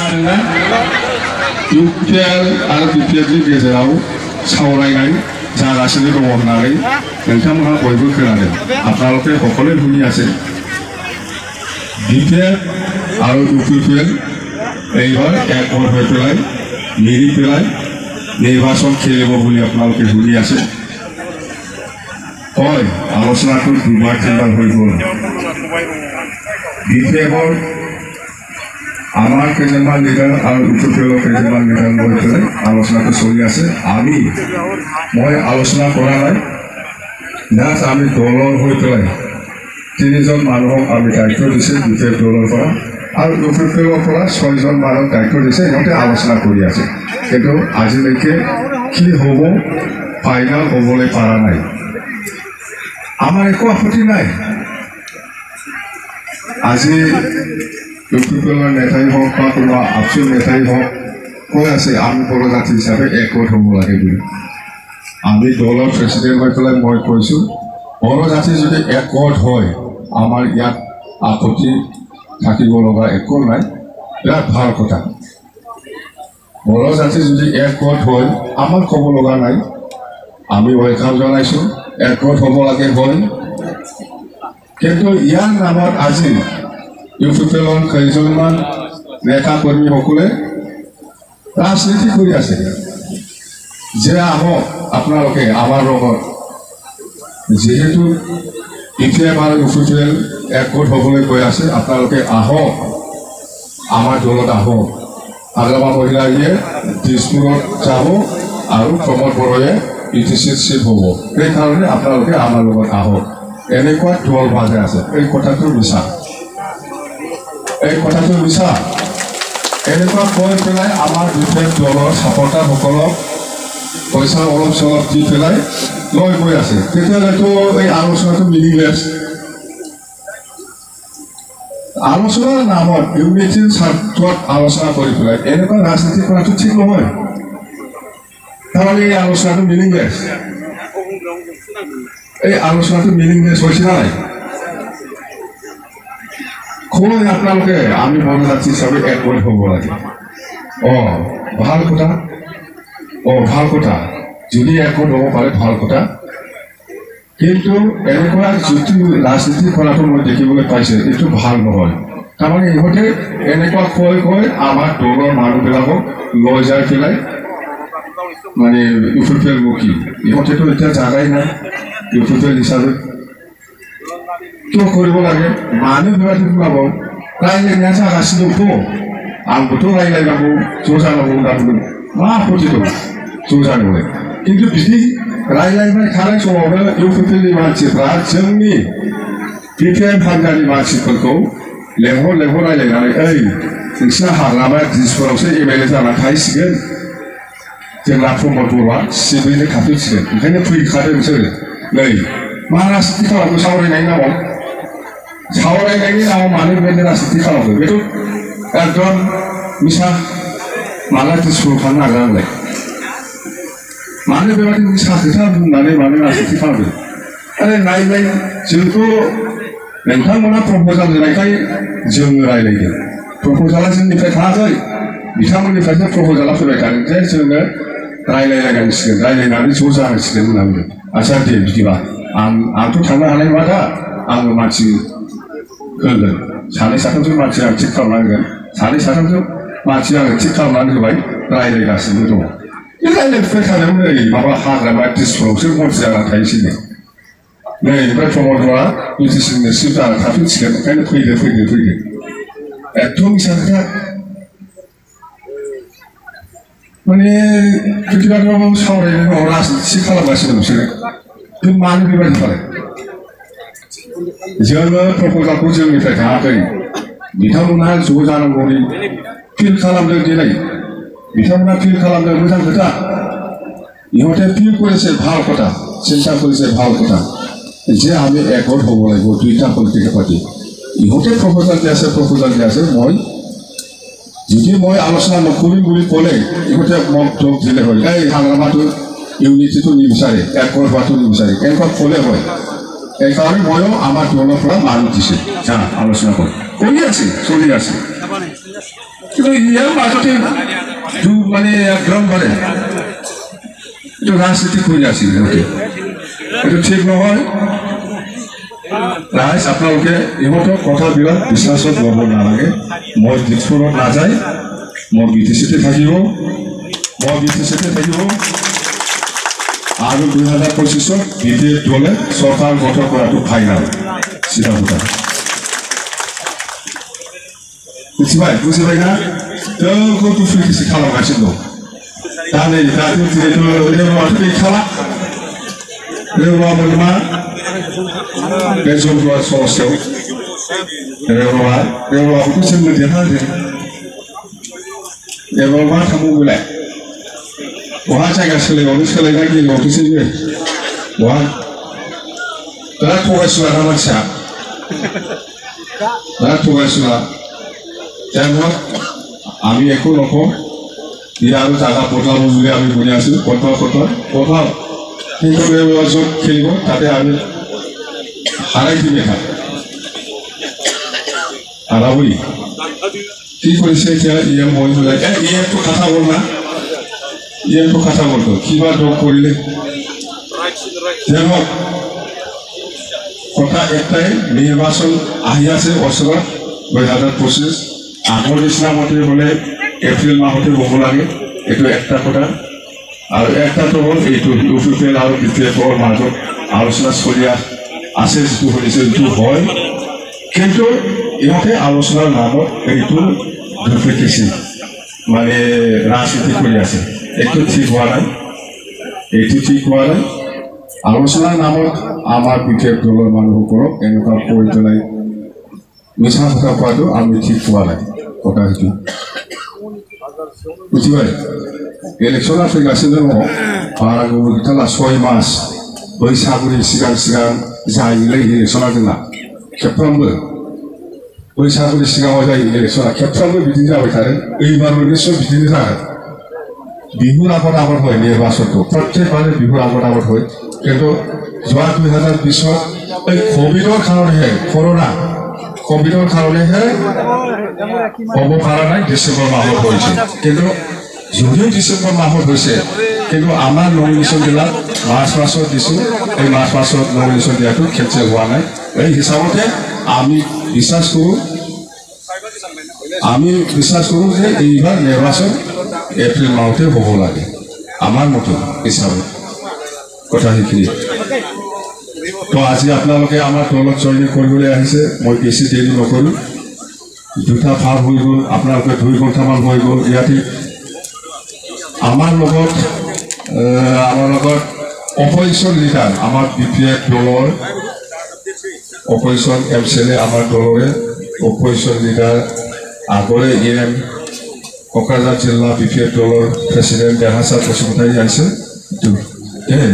खोनादोंना UPL आरो BPLनि गेजेराव सावरायनाय जागासिनो दङ होननानै नोंथांमोनहा बयबो खोनादों আপোনালোকে সকলোৱে শুনি আছে BPL আৰু UPL এইবাৰ একমত হৈ পেলাই মিলি পেলাই নিৰ্বাচন খেলিব বুলি আপোনালোকে শুনি আছে হয় আলোচনাটো দুবাৰ তিনিবাৰ হৈ গ'ল BPL আমাৰ কেইজনমান লিডাৰ আৰু UPLৰ কেইজনমান লিডাৰ লৈ পেলাই আলোচনাটো চলি আছে মই আলোচনা কৰা নাই জাষ্ট আমি দলৰ হৈ পেলাই তিনিজন মানুহক আমি দায়িত্ব দিছে BPL দলৰ পৰা আৰু UPLৰ পৰা 6জন মানুহক দায়িত্ব দিছে সিহঁতে আলোচনা কৰি আছে কিন্তু আজিলৈকে কি হ'ব ফাইনেল হ'বলৈ পৰা নাই আমাৰ একো আপত্তি নাই আজি UPLৰ নেতাই হওক বা কোনোবা আপচুৰ নেতাই হওক কৈ আছে আমি বড়ো জাতি হিচাপে একগোট হ'ব লাগে বুলি আমি দলৰ প্ৰেচিডেণ্ট হৈ পেলাই মই কৈছোঁ বড়ো জাতি যদি একগোট হয় আমাৰ ইয়াত আপত্তি থাকিব লগা একো নাই বিৰাট ভাল কথা বড়ো জাতি যদি একগোট হয় আমাৰ ক'ব লগা নাই আমি ৱেলকাম জনাইছোঁ একগোট হ'ব লাগে হয় কিন্তু ইয়াৰ নামত আজি UPLৰ কেইজনমান নেতা কৰ্মীসকলে ৰাজনীতি কৰি আছে যে আহক আপোনালোকে আমাৰ লগত যেহেতু BPL আৰু UPL একগোট হ'বলৈ কৈ আছে আপোনালোকে আহক আমাৰ দলত আহক হাগ্ৰামা মহিলাৰীয়ে দিছপুৰত যাব আৰু প্ৰমোদ বড়োৱে PTCত চিট হ'ব সেইকাৰণে আপোনালোকে আমাৰ লগত আহক এনেকুৱা দল ভাজে আছে এই কথাটো মিছা এনেকুৱা কৈ পেলাই আমাৰ BPL দলৰ ছাপৰ্টাৰসকলক পইচা অলপ চলপ দি পেলাই লৈ গৈ আছে তেতিয়াহ'লেতো এই আলোচনাটো মিনিংলেছ আলোচনাৰ নামত ইউনিটিৰ স্বাৰ্থত আলোচনা কৰি পেলাই এনেকুৱা ৰাজনীতি কৰাটো ঠিক নহয় তাৰমানে এই আলোচনাটো মিনিংলেছ হৈছে নাই কয় আপোনালোকে আমি বড়ো জাতি হিচাপে একগোট হ'ব লাগে ভাল কথা যদি একগোট হ'ব পাৰে ভাল কথা কিন্তু এনেকুৱা যিটো ৰাজনীতি কৰাটো মই দেখিবলৈ পাইছে এইটো ভাল নহয় তাৰমানে ইহঁতে এনেকুৱা কৈ আমাৰ দলৰ মানুহবিলাকক লৈ যাই পেলাই মানে UPL মুখী ইহঁতেতো এতিয়া জাগাই নাই UPL হিচাপে কিয় কৰিব লাগে মানুহবিলাকে ওলাব ৰাইজে জাগাছিলোতো आंबोथ' रायलायनांगौ ज' जानांगौ होननानै मा आपत्ति दं ज' जानांगौ खिन्थु बिदि रायलायबाय थानाय समावनो UPLनि मानसिफ्रा जोंनि BPL हान्जानि मानसिफोरखौ लेंहर रायलायनानै ओइ नोंसिना हाग्रामाया दिसपुरावसो MLA जाना थाहैसिगोन जोंना प्रमोद बर'आ सिबिनो थाफैसिगोन ओंखायनो फैखादों बिसोरो नै मा राजनिति खालामो सावरायनायनि नामाव मानो बेबायदि राजनिति खालामो बेथ' एकदम मिसा माला दिसपुराव थांनो नागिरा आंलाय मानो बेबायदि मिसा खोथा बुंनानै मानो राजनिति खालामो आरो नायलाय जोंथ' नोंथांमोना प्रप'जाल होनायखाय जोङो रायलायदों प्रप'जाला जोंनिफ्राय थाङाखै बिथांमोननिफ्रायसो प्रप'जाला फैबाय थादों जे जोङो रायलायनांसिगोन रायलायनानै ज' जानांसिगोन होननानै आच्छा दे बिदिबा आंथ' थांनो हानाय नङा दा आङो मानसि होगोन सानै साथामसो मानसि आं थिग खालामनांगोन सानै साथामसो मानसि आङो थिग खालामनानै होबाय रायलायगासिनो दङ बे रायलायफुबाय थादों नै माबा हाग्रामा दिसपुरावसो मन्थ्रि जाना थाहैसै नै ओमफ्राय प्रमोद बर'आ UTCनि चिफ जाना थाफिनसिगोन ओंखायनो फैदो एकदम मिसा खोथा माने बिदिबाथ' सावरायनायाव राजनिति खालामगासिनो बिसोरो बे मानो बेबायदि खालाय जोङो प्रप'जालखौ जोंनिफ्राय थाङाखै बिथांमोनहा ज' जानांगौनि फिल खालामदों दिनै बिथांमोनहा फिल खालामदों मोजां खोथा ইহঁতে ফিল করেছে ভাল কথা চিন্তা করেছে ভাল কথা যে আমি একগোট হ'ব লাগিব দুইটা পলিটিকেল পাৰ্টি ইহঁতে প্ৰপ'জাল দি আছে মই যদি মই আলোচনা নকৰিম বুলি ক'লে ইহঁতে মোক যোগ দিলে হয় এই হাগ্ৰামাটো ইউনিটিটো নিবিচাৰে একগোট হোৱাটো নিবিচাৰে এনেকুৱা ক'লে হয় এইকাৰণে ময়ো আমাৰ দলৰ পৰা মানুহ দিছে আলোচনা কৰি আছে চলি আছে কিন্তু ইয়াৰ মাজতে মানে একদমবাৰে এইটো ৰাজনীতি কৰি আছিল এইটো ঠিক নহয় ৰাইজ আপোনালোকে ইহঁতৰ কথাবিলাক বিশ্বাসত ল'ব নালাগে মই দিছপুৰত নাযায় মই বিটিচিতে থাকিব আৰু 2025ত বিজেপি দলে চৰকাৰ গঠন কৰাটো ফাইনেল চিধা কথা বুজিবাই না তেওঁকো ফ্ৰিকিছি খালামগাसिनो दा नै दाथ' जिहेतु रेवआथ' गैखाला रेवआ मोनमा बे जलुवा समस्याव रेवआखौथ' जोंनो देरहादों रेवआ मा थांबावगोलाय बहा जायगा सोलायबावनो सोलायना गेलेबावथोसै बे बहा दा थगायसुला ना मानसिया दा थगायसुला যাই হোক আমি একো নকওঁ ইয়াৰ জাগা পথাৰ বুলি আমি শুনি আছো পথাৰ কিন্তু য'ত খেলিব তাতে আমি হাৰাই দিলে হাৰাবই কি কৰিছে এতিয়া ইয়াৰ মই ওলাই ইয়াৰটো কথা বলতো কিবা দোষ কৰিলে যাই হোক কথা একটাই নিৰ্বাচন আহি আছে ওচৰত 2025 আগৰ নিচিনা মতে হ'লে এপ্ৰিল মাহতে হ'ব লাগে এইটো একটা কথা আৰু একটাটো হ'ল এইটো ইউপিএল আৰু বিপিএফৰ মাজত আলোচনা চলি আছে যিটো শুনিছে যিটো হয় কিন্তু ইহঁতে আলোচনাৰ নামত এইটো দুৰ্নীতি মানে ৰাজনীতি কৰি আছে এইটো ঠিক হোৱা নাই আলোচনাৰ নামত আমাৰ বিপিএফ দলৰ মানুহসকলক এনেকুৱা কৰি পেলাই মিছা কথা কোৱাটো আমি ঠিক পোৱা নাই কথা সেইটো বুজিবাই ইলেকশ্যন फैगासिनो दङ बारा गोबाव गैथारला 6 मास बैसागुनि सिगां जायोलै इलेक्शना जोंना खेबफ्रोमबो बैसागुनि सिगाङाव जायो इलेक्शना खेबफ्रोमबो बिदिनो जाबाय थादों एबारबो निश्चय बिदिनो जागोन बिहुर आगत হয় নিৰ্বাচনটো প্ৰত্যেকবাৰে বিহুৰ আগত হয় কিন্তু যোৱা 2020ত এই কোভিডৰ কাৰণেহে কোভিডৰ কাৰণেহে হ'ব পৰা নাই ডিচেম্বৰ মাহত হৈছে কিন্তু যদিও ডিচেম্বৰ মাহত হৈছে কিন্তু আমাৰ নমিনেশ্যন জিলাত মাৰ্চ মাসত দিছোঁ এই মাৰ্চ মাসত নমিনেশ্যন দিয়াটো কেঞ্চেল হোৱা নাই এই হিচাপতে আমি বিশ্বাস কৰোঁ যে এইবাৰ নিৰ্বাচন এপ্ৰিল মাহতে হ'ব লাগে আমাৰ মতে হিচাপে কথা সেইখিনি তো আজি আপোনালোকে আমাৰ দলত জইন কৰিবলৈ আহিছে মই বেছি দেৰি নকৰোঁ দুটা ভাগ হৈ গ'ল আপোনালোকে 2 ঘণ্টামান হৈ গ'ল ইয়াতে আমাৰ লগত অপজিশ্যন লিডাৰ আমাৰ বিপিএফ দলৰ অপজিশ্যন এমচিএলএ আমাৰ দলৰে অপজিশ্যন লিডাৰ আগৰে এম কক্ৰাঝাৰ জিলা বিপিএফ দলৰ প্ৰেচিডেণ্ট দেহাচাঁদ বসুমতাৰী আহিছে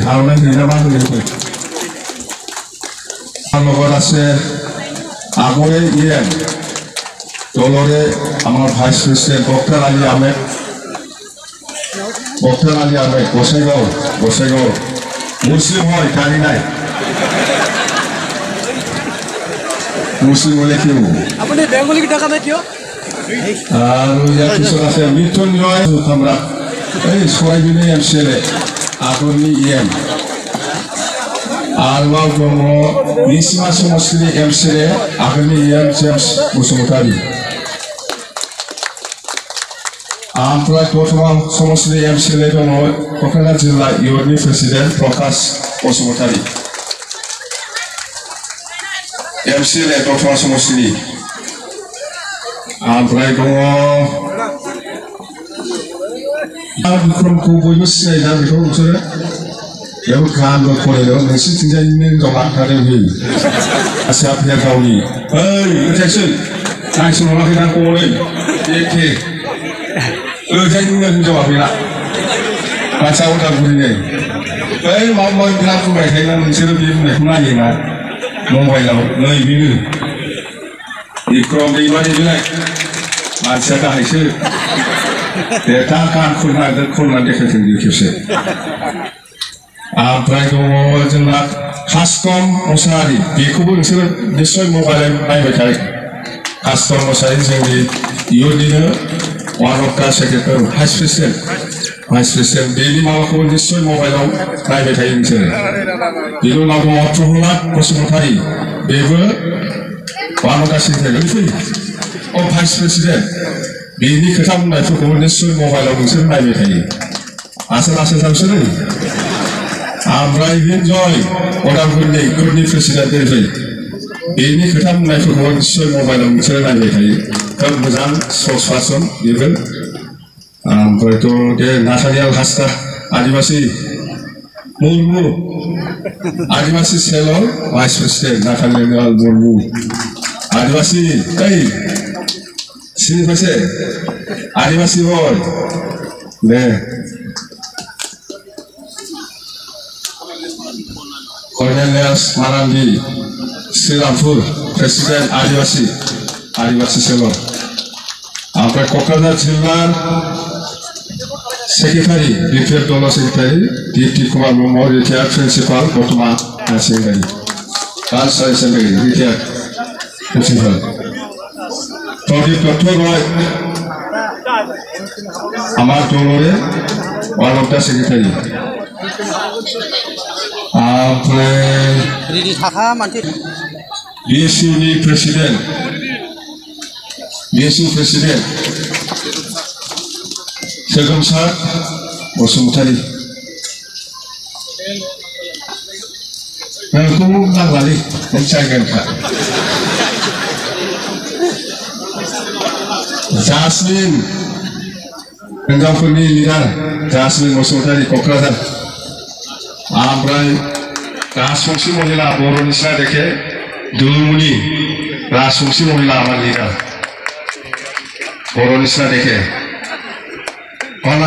ধাৰণা নিৰ্মাণ লগত আছে আগৰে এম দলৰে আমাৰ vice president doctor Ali Ahmed Gossaigaon মুছলিম হয় গাড়ী নাই মুছলিম হ'লে কিয় আপুনি বেংগলী টাকা নাই কিয় আৰু ইয়াৰ পিছত আছে মৃত্যুঞ্জয় সম্ৰাট এই চৰাইবিনী এমচিএলএ আগৰনি এম আৰু দङ Nichima সমষ্টিनि MCLA আগৰনি am James Basumatary ओमफ्राय बर्तमान समष्टिनि एमसिएलए दङ क'क्राझार जिल्ला इउथनि प्रेसिडेन्ट प्रकाश बसुमतारी एमसिएलए बर्तमान समष्टिनि ओमफ्राय दङ बिक्रमखौ बयबो सिनायोना बेखौ नोंसोरो बेयाव गानबो फरायदों नोंसिनिथिंजायनो दंना थादों बे आसिया फेर गावनि ओइ मेथाइसो नायसनहराखै ना खमलै एखे ओजायनो हिनजावा बेना मानसिया उदालगुरिनि बै माबा बिराद बुंबाय थायोना नोंसोरो बे बुंनायखौ नायोना मबाइलाव नै बेनो बिक्रम दैमारि बिलाय मानसिया गाहायसो दा गान खननानै देखायथों बियो खेबसे ओमफ्राय दङ जोंना कास्टम मोसाहारि बेखौबो नोंसोरो निस्सय मबाइलाव नायबाय थायो कास्टम मोसाहारि जोंनि इयुनिनो one of the secretary vice president बेनि माबाखौ निश्चय मबाइलाव नायबाय थायो नोंसोरो बेनि उनाव दङ प्रहलाद बसुमतारी बेबो वान अफ दा सेक्रेटारि फै अ भाइस प्रेसिडेन्ट बेनि खोथा बुंनायफोरखौ निश्चय मबाइलाव नोंसोर नायबाय थायो आसोल जावसोरो ओमफ्राय हिन्जय उदालगुरिनि प्रेसिडेन्ट फै बेनि खोथा बुंनायफोरखौ निश्चय मबाइलाव नोंसोरो नायबाय थायो खोब मोजां स्पर्ट्स पार्सन बेबो ओमफ्रायथ' दे नाथालिया हासदा आदिबासि मुर्मु आदिबासि सेलर भाइस प्रेसिडेन्ट नाथालिया मुर्मु आदिबासि ओइ सिनिबासे आदिबासि बय दे Cornelius Marandi Srirampuर प्रेसिडेन्ट आदिबासि सेलर ओमफ्राय क'क्राझार जिल्ला सेक्रेटारि बिपिएफ दल secretary Dipti Kumar Brahma retired principal दतमा higher secondary girls higher secondary retired principal Pradip Dutta Roy আমার দলরে ওয়ান অফ দা সেক্রেটারি ओमफ्राय बिएसइउनि प्रेसिडेन्ट सोगोमसार बसुमतारी नोंखौ नांलालै नों जायगानिखा जासमिन हिनजावफोरनि लिडार जासमिन बसुमतारी क'क्राझार ओमफ्राय राजबंशी महिला बर'नि सिना देखे दुलुमुनि राजबंशी महिला আমার লিডার बर'नि सिना देखे कौन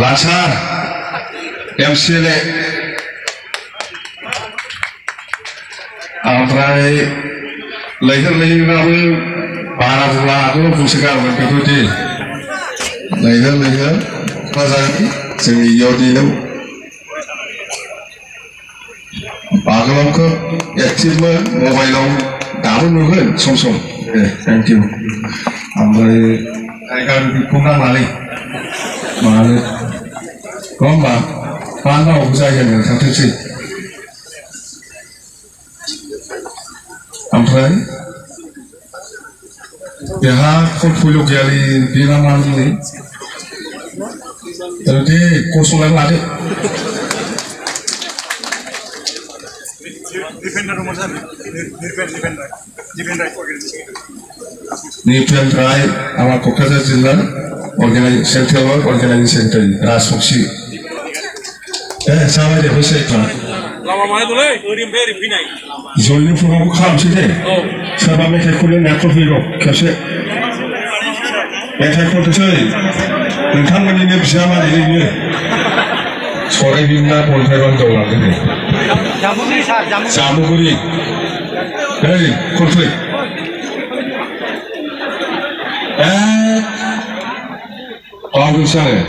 लाचार एमसीएलए ओमफ्राय लैहोर बारा बुंला आगोलाव बुंसोगारमोन बेफोरबायदि लैहोर क'क्राझारनि जोंनि इयाव दिनाव आगोलाव खोब एक्टिभमोन मबाइलाव दाबो नुगोन सम थेंक इउ ओमफ्राय जायगाखौ नांलालै मानो नङा होमबा मा नांगौ जायगानि थांथोंसै ओमफ्राय बेहा पर्टफलिय' गैयालै बेना मा होनलै दे गसंनानै लादो निपेन राय আমার क'क्राझार जिल्ला सेन्ट्रेल अर्गानाइजिं सेक्रेटारि राजबंशी जाबाय दे फैसा जयनि प्रग्रामखौ खालामसै दे सोरबा मेथाइ खननो नाखौ फैगौ खेबसे मेथाइ खनथोसै नोंथांमोननिनो बिजामादैनिनो सराइबिरना बन्थाइ बान्दाव लांदों दे जामुगुरि ओइ खनफै बावदोंसो आङो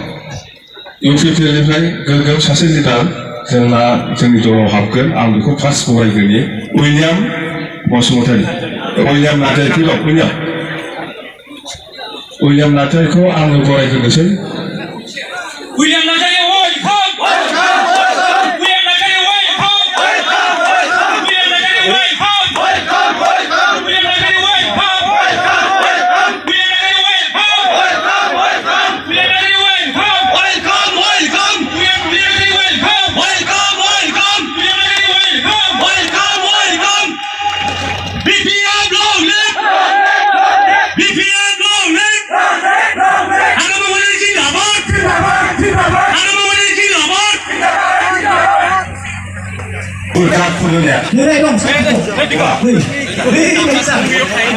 इउपिपिएलनिफ्राय गोग्गोम सासे लिडार जोंनि दलाव हाबगोन आं बेखौ फार्स्ट बरायग्रोनि उइलियाम बसुमतारी उइलियाम नार्जारीखौ आङो बरायग्रोनोसै